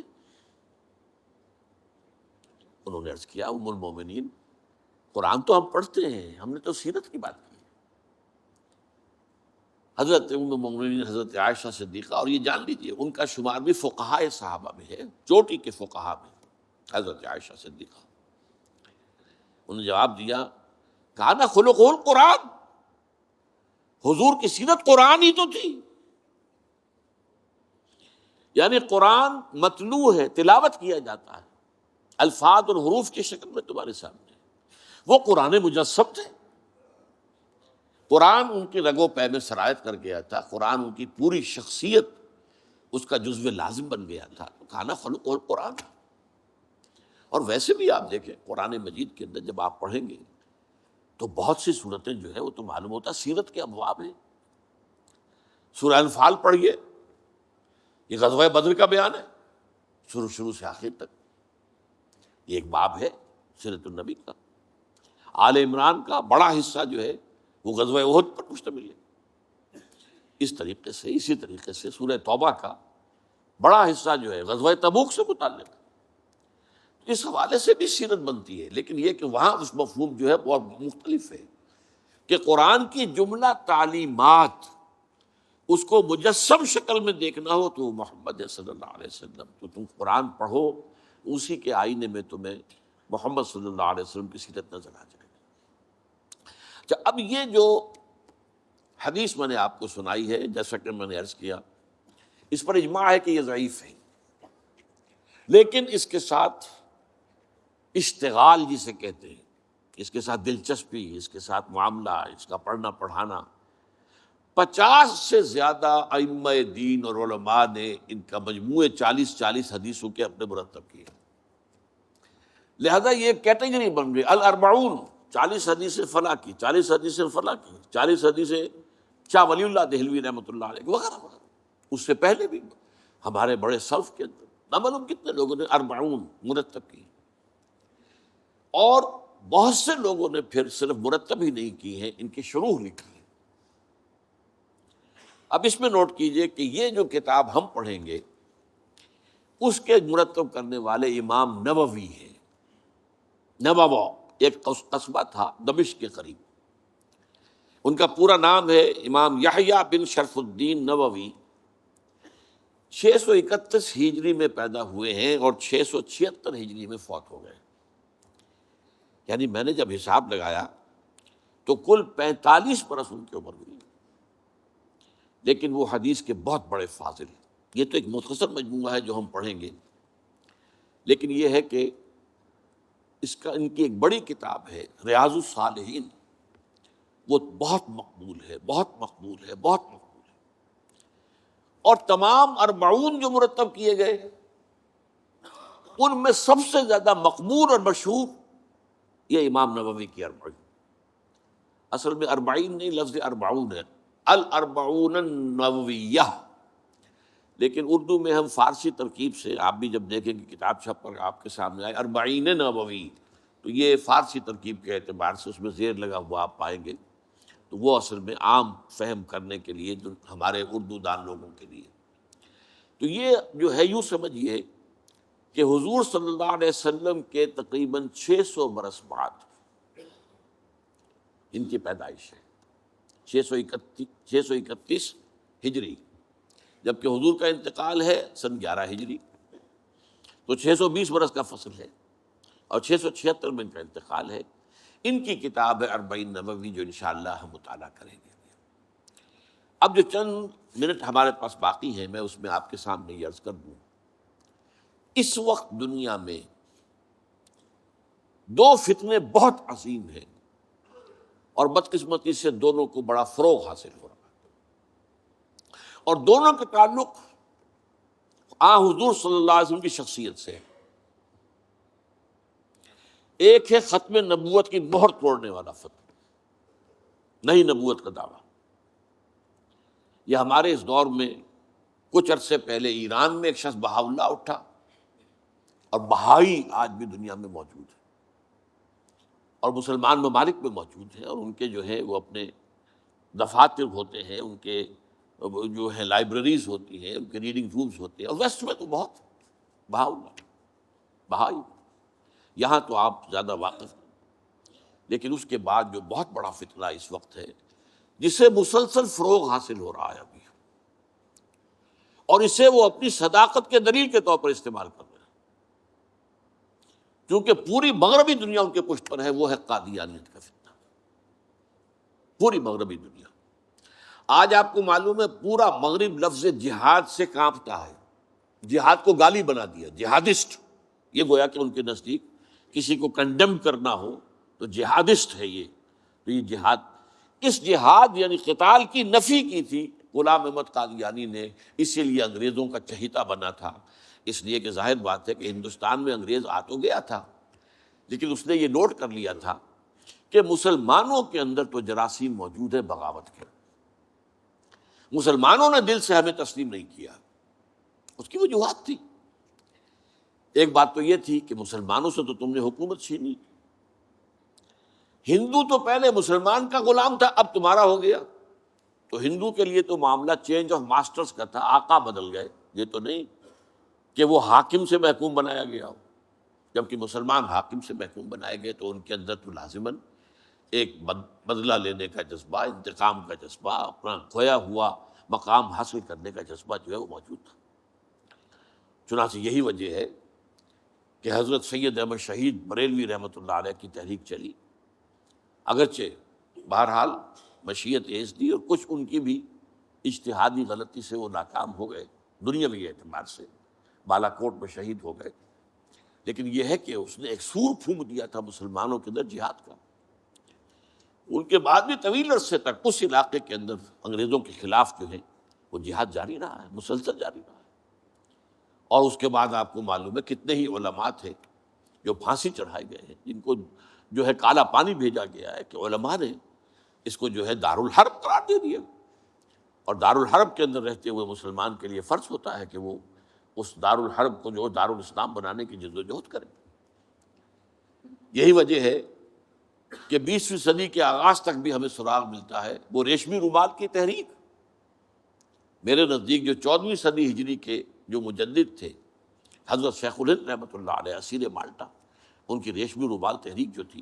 انہوں نے عرض کیا ام المومنین قرآن تو ہم پڑھتے ہیں، ہم نے تو سیرت کی بات کی. حضرت ام المومنین حضرت عائشہ صدیقہ، اور یہ جان لیجیے ان کا شمار بھی فقہائے صحابہ میں ہے، چوٹی کے فقہا میں حضرت عائشہ صدیقہ. انہوں نے جواب دیا کان خلقہ القرآن، حضور کی سیرت قرآن ہی تو تھی. یعنی قرآن متلو ہے، تلاوت کیا جاتا ہے، الفاظ اور حروف کی شکل میں تمہارے سامنے. وہ قرآن مجسم تھے، قرآن ان کے رگ و پے میں سرایت کر گیا تھا، قرآن ان کی پوری شخصیت اس کا جزو لازم بن گیا تھا. کان خلقہ القرآن. اور ویسے بھی آپ دیکھیں قرآن مجید کے اندر جب آپ پڑھیں گے تو بہت سی صورتیں جو ہے وہ تو معلوم ہوتا سیرت کے ابواب ہیں. سورہ انفال پڑھیے، یہ غزوہ بدر کا بیان ہے شروع سے آخر تک. یہ ایک باب ہے سیرت النبی کا. آل عمران کا بڑا حصہ جو ہے وہ غزوہ احد پر مشتمل ہے. اسی طریقے سے سورہ توبہ کا بڑا حصہ جو ہے غزوہ تبوک سے متعلق. اس حوالے سے بھی سیرت بنتی ہے، لیکن یہ کہ وہاں اس مفہوم جو ہے بہت مختلف ہے کہ قرآن کی جملہ تعلیمات اس کو مجسم شکل میں دیکھنا ہو تو محمد صلی اللہ علیہ وسلم، تو تم قرآن پڑھو، اسی کے آئینے میں تمہیں محمد صلی اللہ علیہ وسلم کی سیرت نظر آ جائے گی. اچھا، اب یہ جو حدیث میں نے آپ کو سنائی ہے، جیسا کہ میں نے عرض کیا، اس پر اجماع ہے کہ یہ ضعیف ہے، لیکن اس کے ساتھ اشتغال جسے کہتے ہیں، اس کے ساتھ دلچسپی، اس کے ساتھ معاملہ، اس کا پڑھنا پڑھانا، 50 سے زیادہ ائمہ دین اور علماء نے ان کا مجموعے 40 حدیثوں کے اپنے مرتب کیے. لہذا یہ کیٹیگری بن گئی الاربعون، 40 حدیثیں فلاں کی، 40 حدیثیں فلاں کی، 40 حدیثیں شاہ ولی اللہ دہلوی رحمۃ اللہ علیہ وغیرہ وغیرہ. اس سے پہلے بھی ہمارے بڑے سلف کے اندر نہ معلوم کتنے لوگوں نے 40 مرتب کی، اور بہت سے لوگوں نے پھر صرف مرتب ہی نہیں کی ہیں، ان کی شروح لکھی ہے. اب اس میں نوٹ کیجئے کہ یہ جو کتاب ہم پڑھیں گے اس کے مرتب کرنے والے امام نووی ہیں. نووی ایک قصبہ تھا دمشق کے قریب، ان کا پورا نام ہے امام یحییٰ بن شرف الدین نووی، 631 ہجری میں پیدا ہوئے ہیں اور 676 ہجری میں فوت ہو گئے۔ یعنی میں نے جب حساب لگایا تو کل 45 برس ان کی عمر ہوئی، لیکن وہ حدیث کے بہت بڑے فاضل۔ یہ تو ایک مختصر مجموعہ ہے جو ہم پڑھیں گے، لیکن یہ ہے کہ ان کی ایک بڑی کتاب ہے ریاض الصالحین، وہ بہت مقبول ہے، بہت مقبول ہے، بہت مقبول ہے۔ اور تمام 40 جو مرتب کیے گئے ان میں سب سے زیادہ مقبول اور مشہور یہ امام نووی کی 40۔ اصل میں 40 نہیں، لفظ 40 ہے، الاربعون النوویہ، لیکن اردو میں ہم فارسی ترکیب سے، آپ بھی جب دیکھیں گے کتاب چھپ پر آپ کے سامنے آئے 40 نووی، تو یہ فارسی ترکیب کے اعتبار سے اس میں زیر لگا ہوا آپ پائیں گے، تو وہ اصل میں عام فہم کرنے کے لیے جو ہمارے اردو دان لوگوں کے لیے، تو یہ جو ہے یوں سمجھیے کہ حضور صلی اللہ علیہ وسلم کے تقریباً 600 برس بعد ان کی پیدائش ہے، 631 ہجری، جبکہ حضور کا انتقال ہے سن 11 ہجری، تو 620 برس کا فصل ہے، اور 676 میں ان کا انتقال ہے۔ ان کی کتاب ہے 40 نووی جو انشاءاللہ ہم مطالعہ کریں گے۔ اب جو چند منٹ ہمارے پاس باقی ہیں میں اس میں آپ کے سامنے یہ عرض کر دوں، اس وقت دنیا میں 2 فتنے بہت عظیم ہیں، اور بدقسمتی سے دونوں کو بڑا فروغ حاصل ہو رہا ہے، اور دونوں کے تعلق حضور صلی اللہ علیہ وسلم کی شخصیت سے ہے۔ ایک ہے ختم نبوت کی مہر توڑنے والا فتویٰ، نئی نبوت کا دعویٰ۔ یہ ہمارے اس دور میں کچھ عرصے پہلے ایران میں ایک شخص بہاء اللہ اٹھا، اور بہائی آج بھی دنیا میں موجود ہے، اور مسلمان ممالک میں موجود ہیں، اور ان کے جو ہے وہ اپنے دفاتر ہوتے ہیں، ان کے جو ہے لائبریریز ہوتی ہیں، ان کے ریڈنگ رومز ہوتے ہیں، اور ویسٹ میں تو بہت بہاء اللہ بہائی، یہاں تو آپ زیادہ واقف ہیں۔ لیکن اس کے بعد جو بہت بڑا فتنہ اس وقت ہے، جسے مسلسل فروغ حاصل ہو رہا ہے ابھی، اور اسے وہ اپنی صداقت کے دلیل کے طور پر استعمال کر رہے ہیں، کیونکہ پوری مغربی دنیا ان کے پشت پر ہے، وہ ہے قادیانیت کا فتنہ۔ پوری مغربی دنیا، آج آپ کو معلوم ہے پورا مغرب لفظ جہاد سے کانپتا ہے، جہاد کو گالی بنا دیا، جہادسٹ، یہ گویا کہ ان کے نزدیک کسی کو کنڈیم کرنا ہو تو جہادسٹ ہے یہ، تو یہ جہاد، اس جہاد یعنی قتال کی نفی کی تھی غلام احمد قادیانی نے، اسی لیے انگریزوں کا چہیتا بنا تھا، اس لیے کہ ظاہر بات ہے کہ ہندوستان میں انگریز آ تو گیا تھا، لیکن اس نے یہ نوٹ کر لیا تھا کہ مسلمانوں کے اندر تو جراثیم موجود ہے بغاوت کے، مسلمانوں نے دل سے ہمیں تسلیم نہیں کیا، اس کی وجوہات تھی۔ ایک بات تو یہ تھی کہ مسلمانوں سے تو تم نے حکومت چھینی، ہندو تو پہلے مسلمان کا غلام تھا، اب تمہارا ہو گیا، تو ہندو کے لیے تو معاملہ چینج آف ماسٹرز کا تھا، آقا بدل گئے، یہ تو نہیں کہ وہ حاکم سے محکوم بنایا گیا ہو، جبکہ مسلمان حاکم سے محکوم بنائے گئے تو ان کے اندر تو لازماً ایک بدلہ لینے کا جذبہ، انتقام کا جذبہ، اپنا کھویا ہوا مقام حاصل کرنے کا جذبہ جو ہے وہ موجود تھا۔ چنانچہ یہی وجہ ہے کہ حضرت سید احمد شہید بریلوی رحمۃ اللہ علیہ کی تحریک چلی، اگرچہ بہرحال مشیت ایز دی، اور کچھ ان کی بھی اجتہادی غلطی سے وہ ناکام ہو گئے، دنیاوی اعتبار سے بالا کوٹ میں شہید ہو گئے، لیکن یہ ہے کہ اس نے ایک سور پھونک دیا تھا مسلمانوں کے اندر جہاد کا۔ ان کے بعد بھی طویل عرصے تک اس علاقے کے اندر انگریزوں کے خلاف جو ہے وہ جہاد جاری رہا ہے، مسلسل جاری رہا ہے، اور اس کے بعد آپ کو معلوم ہے کتنے ہی علماء تھے جو پھانسی چڑھائے گئے ہیں، جن کو جو ہے کالا پانی بھیجا گیا ہے کہ علماء نے اس کو جو ہے دارالحرب قرار دے دیا، اور دارالحرب کے اندر رہتے ہوئے مسلمان کے لیے فرض ہوتا ہے کہ وہ اس دارالحرب کو جو دارالاسلام بنانے کی جدوجہد کرے۔ یہی وجہ ہے کہ 20ویں صدی کے آغاز تک بھی ہمیں سراغ ملتا ہے وہ ریشمی رومال کی تحریک۔ میرے نزدیک جو 14ویں صدی ہجری کے جو مجدد تھے حضرت شیخ الہند رحمۃ اللہ علیہ اسیر مالٹا، ان کی ریشمی رومال تحریک جو تھی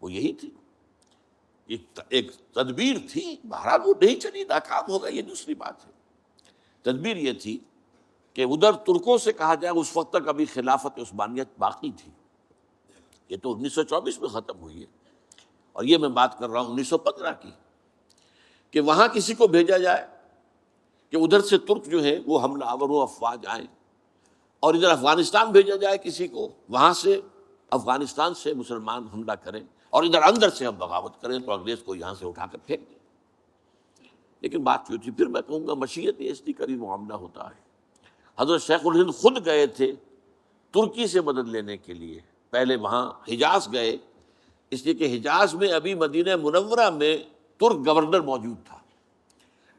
وہ یہی تھی، ایک تدبیر تھی، بہرحال وہ نہیں چلی، ناکام ہو گئی، یہ دوسری بات ہے۔ تدبیر یہ تھی کہ ادھر ترکوں سے کہا جائے اس وقت تک ابھی خلافت عثمانیت باقی تھی، یہ تو 1924 میں ختم ہوئی ہے، اور یہ میں بات کر رہا ہوں 1915 کی، کہ وہاں کسی کو بھیجا جائے کہ ادھر سے ترک جو ہے وہ حملہ آور و افواج آئیں، اور ادھر افغانستان بھیجا جائے کسی کو، وہاں سے افغانستان سے مسلمان حملہ کریں اور ادھر اندر سے ہم بغاوت کریں تو انگریز کو یہاں سے اٹھا کر پھینک دیں۔ لیکن بات جو تھی، پھر میں کہوں گا مشیت ایسی قریب معاملہ ہوتا ہے۔ حضرت شیخ الہند خود گئے تھے ترکی سے مدد لینے کے لیے، پہلے وہاں حجاز گئے، اس لیے کہ حجاز میں ابھی مدینہ منورہ میں ترک گورنر موجود تھا،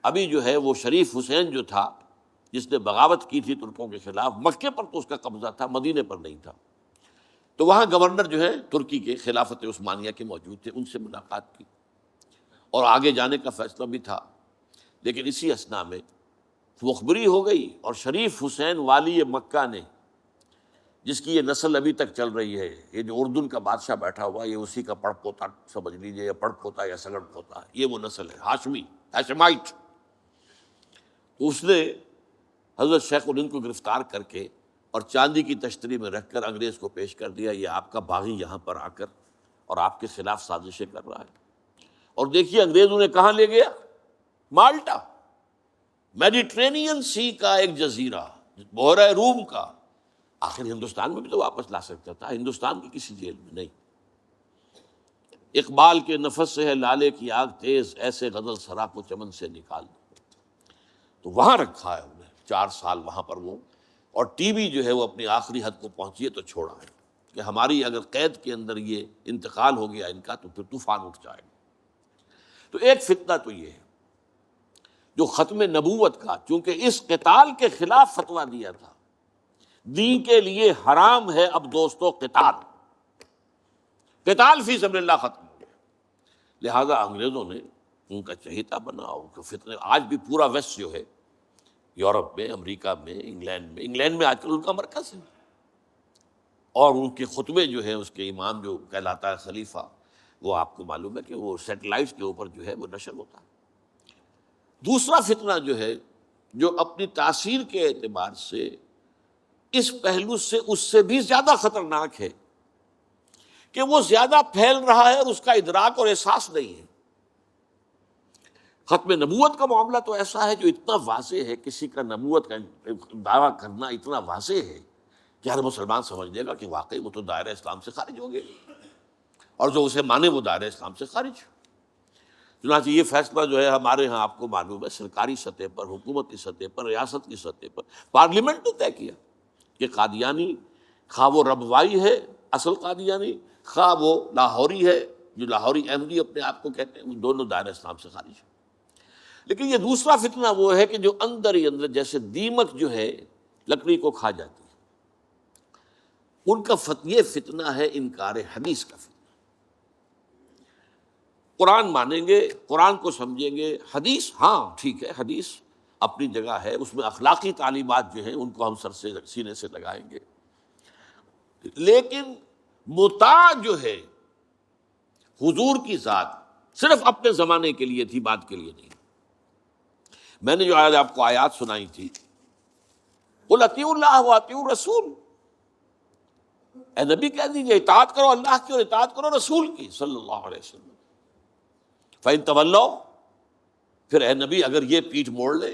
ابھی جو ہے وہ شریف حسین جو تھا جس نے بغاوت کی تھی ترکوں کے خلاف، مکے پر تو اس کا قبضہ تھا، مدینے پر نہیں تھا، تو وہاں گورنر جو ہے ترکی کے خلافت عثمانیہ کے موجود تھے، ان سے ملاقات کی اور آگے جانے کا فیصلہ بھی تھا۔ لیکن اسی اثناء میں مخبری ہو گئی، اور شریف حسین والی مکہ نے، جس کی یہ نسل ابھی تک چل رہی ہے، یہ جو اردن کا بادشاہ بیٹھا ہوا، یہ اسی کا پڑ پوتا سمجھ لیجیے، یا پڑ پوتا یا سگڑ پوتا، یہ وہ نسل ہے ہاشمی، ہاشمائٹ۔ تو اس نے حضرت شیخ الہند کو گرفتار کر کے اور چاندی کی تشتری میں رکھ کر انگریز کو پیش کر دیا، یہ آپ کا باغی یہاں پر آ کر اور آپ کے خلاف سازشیں کر رہا ہے۔ اور دیکھیے انگریز انہیں کہاں لے گیا، مالٹا، میڈیٹرینین سی کا ایک جزیرہ، بحیرہ روم کا، آخر ہندوستان میں بھی تو واپس لا سکتا تھا، ہندوستان کی کسی جیل میں نہیں۔ اقبال کے نفس سے ہے لالے کی آگ تیز، ایسے غزل سرا کو چمن سے نکال دو، تو وہاں رکھا ہے انہیں 4 سال وہاں پر وہ، اور ٹی وی جو ہے وہ اپنی آخری حد کو پہنچی ہے تو چھوڑا ہے کہ ہماری اگر قید کے اندر یہ انتقال ہو گیا ان کا تو پھر طوفان اٹھ جائے گا۔ تو ایک فتنہ تو یہ ہے جو ختم نبوت کا، چونکہ اس قتال کے خلاف فتویٰ دیا تھا، دین کے لیے حرام ہے اب دوستو قتال، قتال فی سبیل اللہ ختم ہو گیا، لہذا انگریزوں نے ان کا چہیتا بنا، ان کو فتنے، آج بھی پورا ویسٹ جو ہے، یورپ میں، امریکہ میں، انگلینڈ میں آج کل ان کا مرکز ہے، اور ان کے خطبے جو ہیں اس کے امام جو کہلاتا ہے خلیفہ، وہ آپ کو معلوم ہے کہ وہ سیٹلائٹس کے اوپر جو ہے وہ نشر ہوتا ہے۔ دوسرا فتنہ جو ہے، جو اپنی تاثیر کے اعتبار سے اس پہلو سے اس سے بھی زیادہ خطرناک ہے کہ وہ زیادہ پھیل رہا ہے اور اس کا ادراک اور احساس نہیں ہے۔ ختم نبوت کا معاملہ تو ایسا ہے جو اتنا واضح ہے، کسی کا نبوت کا دعویٰ کرنا اتنا واضح ہے کہ ہر مسلمان سمجھ لے گا کہ واقعی وہ تو دائرہ اسلام سے خارج ہو گئے، اور جو اسے مانے وہ دائرہ اسلام سے خارج۔ چنانچہ یہ فیصلہ جو ہے ہمارے ہاں آپ کو معلوم ہے، سرکاری سطح پر، حکومتی سطح پر، ریاست کی سطح پر، پارلیمنٹ نے طے کیا کہ قادیانی خواہ وہ ربوائی ہے اصل قادیانی، خواہ وہ لاہوری ہے جو لاہوری احمدی اپنے آپ کو کہتے ہیں، وہ دونوں دائرہ اسلام سے خارج ہیں۔ لیکن یہ دوسرا فتنہ وہ ہے کہ جو اندر ہی اندر جیسے دیمک جو ہے لکڑی کو کھا جاتی ہے، ان کا یہ فتنہ ہے انکار حدیث کا فتنہ۔ قرآن مانیں گے، قرآن کو سمجھیں گے، حدیث ہاں ٹھیک ہے، حدیث اپنی جگہ ہے، اس میں اخلاقی تعلیمات جو ہیں ان کو ہم سر سے سینے سے لگائیں گے، لیکن مطاع جو ہے حضور کی ذات صرف اپنے زمانے کے لیے تھی، بعد کے لیے نہیں۔ میں نے جو آج آپ کو آیات سنائی تھی، قل اطیعوا اللہ واطیعوا الرسول، اے نبی کہہ دیجیے اطاعت کرو اللہ کی اور اطاعت کرو رسول کی صلی اللہ علیہ وسلم۔ فَإِن تَوَلَّوْا، پھر اے نبی اگر یہ پیٹھ موڑ لے،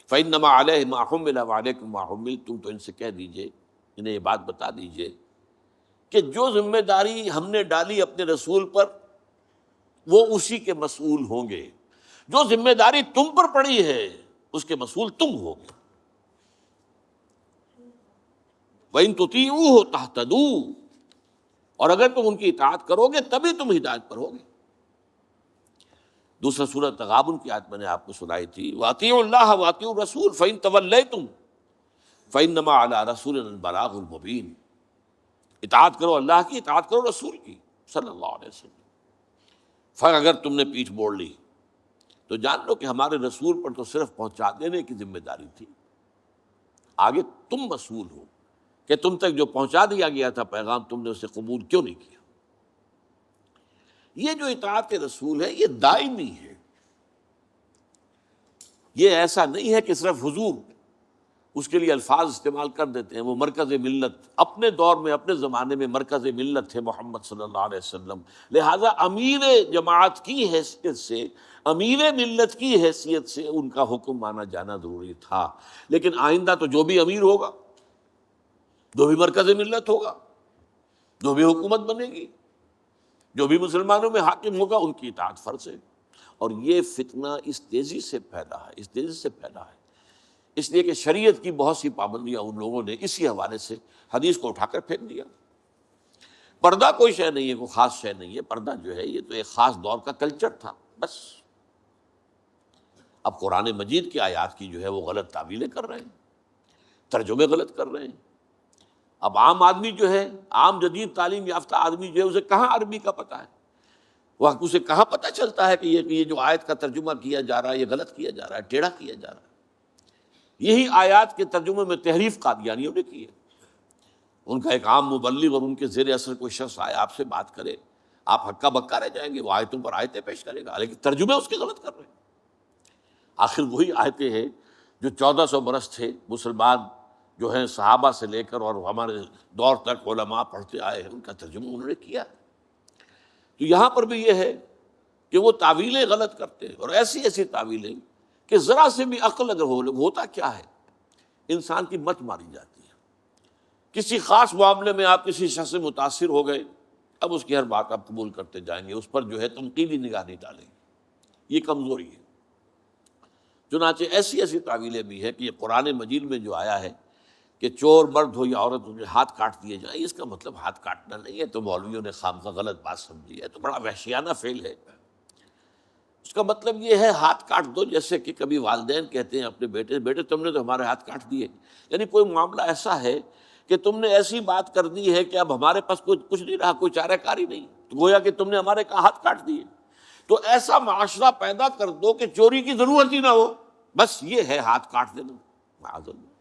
فَإِنَّمَا عَلَيْهِ مَا حُمِّلَ وَعَلَيْكُمْ مَا حُمِّلْتُمْ، تو ان سے کہہ دیجیے، انہیں یہ بات بتا دیجیے کہ جو ذمہ داری ہم نے ڈالی اپنے رسول پر وہ اسی کے مسئول ہوں گے، جو ذمہ داری تم پر پڑی ہے اس کے مسئول تم ہوگے۔ وَإِن تُطِيعُوهُ تَهْتَدُوا، اور اگر تم ان کی اطاعت کرو گے تبھی تم ہدایت پر ہوگے۔ دوسرا سورۃ تغابن کی آیت میں نے آپ کو سنائی تھی، وَأَطِيعُوا اللَّهَ وَأَطِيعُوا الرَّسُولَ فَإِن تَوَلَّيْتُمْ فَإِنَّمَا عَلَىٰ رَسُولِنَا الْبَلَاغُ الْمُبِينُ، اطاعت کرو اللہ کی، اطاعت کرو رسول کی صلی اللہ علیہ وسلم۔ پھر اگر تم نے پیٹھ موڑ لی تو جان لو کہ ہمارے رسول پر تو صرف پہنچا دینے کی ذمہ داری تھی، آگے تم مسئول ہو کہ تم تک جو پہنچا دیا گیا تھا پیغام تم نے اسے قبول کیوں نہیں کیا۔ یہ جو اطاعت رسول ہے یہ دائمی ہے، یہ ایسا نہیں ہے کہ صرف حضور اس کے لیے الفاظ استعمال کر دیتے ہیں۔ وہ مرکز ملت اپنے دور میں، اپنے زمانے میں مرکز ملت تھے محمد صلی اللہ علیہ وسلم، لہٰذا امیر جماعت کی حیثیت سے، امیر ملت کی حیثیت سے ان کا حکم مانا جانا ضروری تھا۔ لیکن آئندہ تو جو بھی امیر ہوگا، جو بھی مرکز ملت ہوگا، جو بھی حکومت بنے گی، جو بھی مسلمانوں میں حاکم ہوگا، ان کی اطاعت فرض ہے۔ اور یہ فتنہ اس تیزی سے پھیلا ہے، اس تیزی سے پھیلا ہے، اس لیے کہ شریعت کی بہت سی پابندیاں ان لوگوں نے اسی حوالے سے حدیث کو اٹھا کر پھینک دیا۔ پردہ کوئی شے نہیں ہے، کوئی خاص شے نہیں ہے، پردہ جو ہے یہ تو ایک خاص دور کا کلچر تھا بس۔ اب قرآن مجید کی آیات کی جو ہے وہ غلط تعویلیں کر رہے ہیں، ترجمے غلط کر رہے ہیں۔ اب عام آدمی جو ہے، عام جدید تعلیم یافتہ آدمی جو ہے، اسے کہاں عربی کا پتہ ہے؟ وہ اسے کہاں پتہ چلتا ہے کہ یہ جو آیت کا ترجمہ کیا جا رہا ہے یہ غلط کیا جا رہا ہے، ٹیڑھا کیا جا رہا ہے؟ یہی آیات کے ترجمے میں تحریف قادیانیوں نے کی ہے۔ ان کا ایک عام مبلغ اور ان کے زیر اثر کوئی شخص آئے آپ سے بات کرے، آپ ہکا بکا رہ جائیں گے، وہ آیتوں پر آیتیں پیش کرے گا، لیکن ترجمے اس کے غلط کر رہے ہیں۔ آخر وہی آیتیں ہیں جو 1400 برس تھے مسلمان جو ہیں صحابہ سے لے کر اور ہمارے دور تک علماء پڑھتے آئے ہیں، ان کا ترجمہ انہوں نے کیا۔ تو یہاں پر بھی یہ ہے کہ وہ تعویلیں غلط کرتے ہیں، اور ایسی ایسی تعویلیں کہ ذرا سے بھی عقل اگر ہوتا کیا ہے، انسان کی مت ماری جاتی ہے۔ کسی خاص معاملے میں آپ کسی شخص سے متاثر ہو گئے، اب اس کی ہر بات آپ قبول کرتے جائیں گے، اس پر جو ہے تنقیدی نگاہ نہیں ڈالیں گے، یہ کمزوری ہے۔ چنانچہ ایسی ایسی تعویلیں بھی ہے کہ یہ قرآن مجید میں جو آیا ہے کہ چور مرد ہو یا عورت ہو ہاتھ کاٹ دیے جائیں، اس کا مطلب ہاتھ کاٹنا نہیں ہے، تو مولویوں نے خامخواہ غلط بات سمجھی ہے، تو بڑا وحشیانہ فعل ہے۔ اس کا مطلب یہ ہے ہاتھ کاٹ دو، جیسے کہ کبھی والدین کہتے ہیں اپنے بیٹے تم نے تو ہمارے ہاتھ کاٹ دیے، یعنی کوئی معاملہ ایسا ہے کہ تم نے ایسی بات کر دی ہے کہ اب ہمارے پاس کچھ نہیں رہا، کوئی چارہ کاری نہیں، تو گویا کہ تم نے ہمارے ہاتھ کاٹ دیے۔ تو ایسا معاشرہ پیدا کر دو کہ چوری کی ضرورت ہی نہ ہو، بس یہ ہے ہاتھ کاٹ دینا، معاذ اللہ۔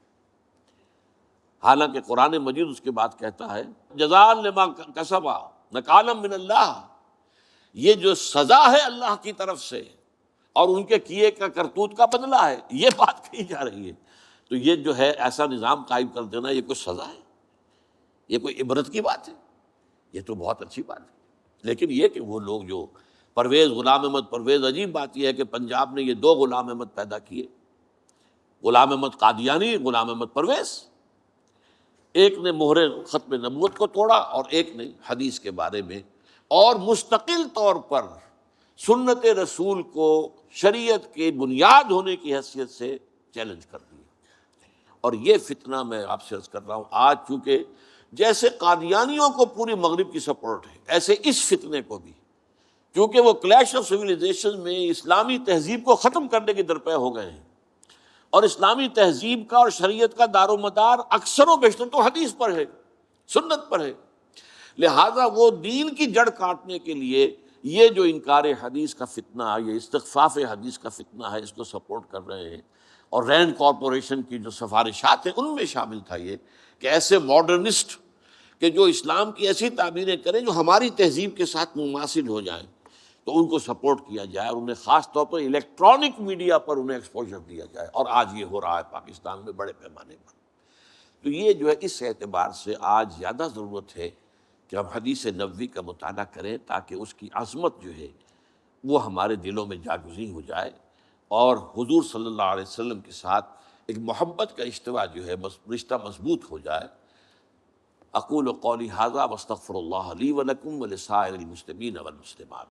حالانکہ قرآن مجید اس کے بعد کہتا ہے جزاء لما کسبا نکالا من اللہ، یہ جو سزا ہے اللہ کی طرف سے اور ان کے کیے کا کرتوت کا بدلہ ہے، یہ بات کہی جا رہی ہے۔ تو یہ جو ہے ایسا نظام قائم کر دینا، یہ کوئی سزا ہے، یہ کوئی عبرت کی بات ہے، یہ تو بہت اچھی بات ہے۔ لیکن یہ کہ وہ لوگ جو پرویز غلام احمد پرویز، عجیب بات یہ ہے کہ پنجاب نے یہ دو غلام احمد پیدا کیے، غلام احمد قادیانی، غلام احمد پرویز۔ ایک نے مہر ختم نبوت کو توڑا اور ایک نے حدیث کے بارے میں اور مستقل طور پر سنت رسول کو شریعت کے بنیاد ہونے کی حیثیت سے چیلنج کر دیا۔ اور یہ فتنہ میں آپ سے عرض کر رہا ہوں، آج چونکہ جیسے قادیانیوں کو پوری مغرب کی سپورٹ ہے، ایسے اس فتنے کو بھی، کیونکہ وہ کلیش آف سویلائزیشن میں اسلامی تہذیب کو ختم کرنے کے درپے ہو گئے ہیں، اور اسلامی تہذیب کا اور شریعت کا دار و مدار اکثر و بیشتر تو حدیث پر ہے، سنت پر ہے، لہٰذا وہ دین کی جڑ کاٹنے کے لیے یہ جو انکار حدیث کا فتنہ، یہ استخفاف حدیث کا فتنہ ہے، اس کو سپورٹ کر رہے ہیں۔ اور رینڈ کارپوریشن کی جو سفارشات ہیں ان میں شامل تھا یہ کہ ایسے ماڈرنسٹ کہ جو اسلام کی ایسی تعبیریں کریں جو ہماری تہذیب کے ساتھ مماثل ہو جائیں، تو ان کو سپورٹ کیا جائے، اور انہیں خاص طور پر الیکٹرانک میڈیا پر انہیں ایکسپوجر دیا جائے، اور آج یہ ہو رہا ہے پاکستان میں بڑے پیمانے پر۔ تو یہ جو ہے اس اعتبار سے آج زیادہ ضرورت ہے کہ ہم حدیث نبوی کا مطالعہ کریں، تاکہ اس کی عظمت جو ہے وہ ہمارے دلوں میں جاگزیں ہو جائے، اور حضور صلی اللہ علیہ وسلم کے ساتھ ایک محبت کا اشتوا جو ہے رشتہ مضبوط ہو جائے۔ اقول قولی ھذا واستغفر اللہ لی ولکم ولسائر المسلمین والمسلمات۔